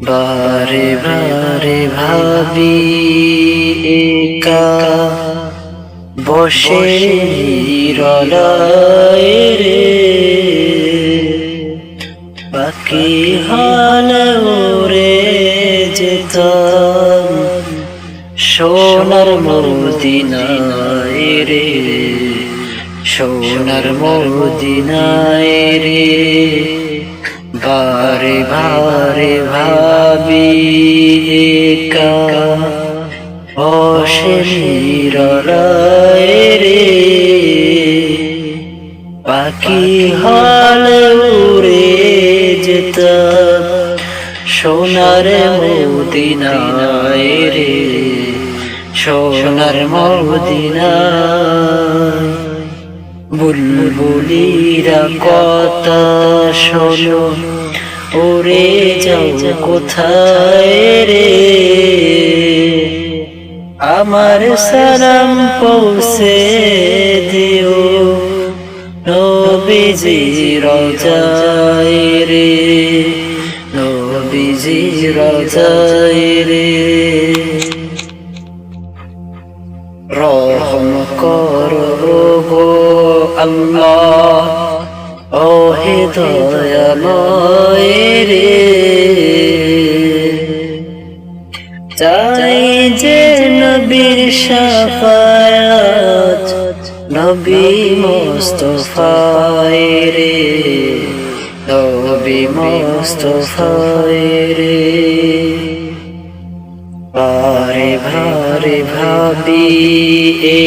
বারে বারে ভাবি একা বসে নিরলায় রে, বাকি হলে উড়ে যেতাম সোনার মদিনায় রে, সোনার মদিনায় রে। বারে বারে ভাবি একা বসে নিরলায় রে, পাখি হলে উড়ে যেতাম সোনার মদিনায় রে, সোনার মদিনায়। বুলবুলিরা কথা শোনো, উড়ে যাও কোথায় রে, আমার সালাম পৌঁছে দিও নবীজির রওজায় রে, নবীজির রওজায় রে। রহম করো গো আল্লাহ, ও হে দয়াময় রে, চাই যে নবীর শাফায়াত, নবী মুস্তাফায় রে, নবী মুস্তাফায় রে। বারে বারে ভাবি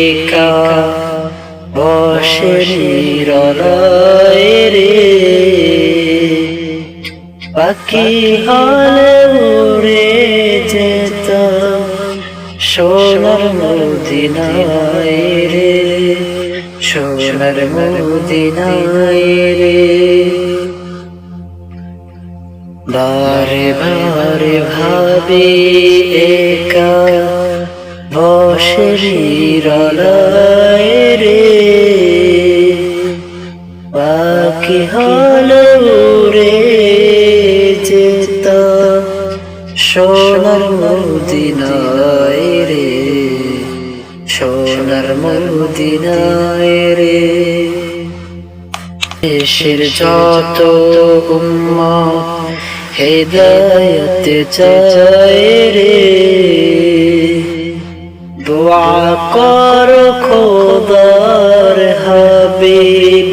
একা বসে নিরলায় রে, পাখি হলে উড়ে যেতাম সোনার মদিনায় রে, সোনার মদিনায় রে। বারে বারে ভাবি একা বসে নিরলায় রে, পাখি হলে উড়ে যেতাম সোনার মদিনায় রে, সোনার মদিনায় রে। দেশের যত উম্মত হেদায়েত চায় রে, দোয়া করো খোদার হাবিব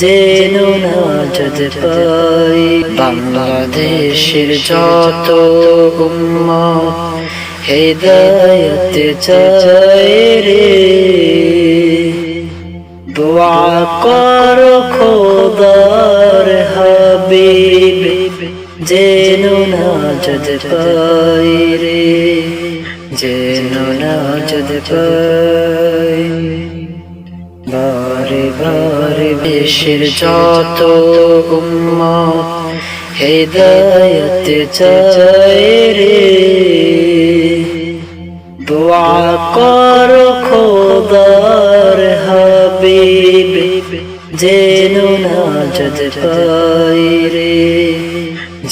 যেন নাজাত পাই। বাংলাদেশের যত উম্মত হেদায়েত চায় রে, দোয়া করো খোদার হাবিব যেন নাজাত পাই রে, যেন নাজাত পাই। বারে বারে দেশের যত উম্মত হেদায়েত চায় রে, দোয়া করো খোদার হাবিব যেন নাজাত পাই রে,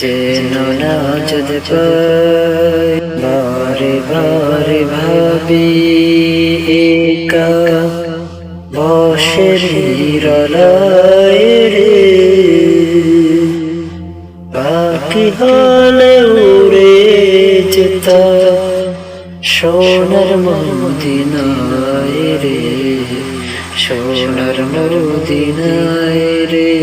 যেন নাজাত পাই। বারে বারে ভাবি একা বসে নিরলায় রে, পাখি হলে উড়ে যেতাম সোনার মদিনায় রে, সোনার মদিনায় রে।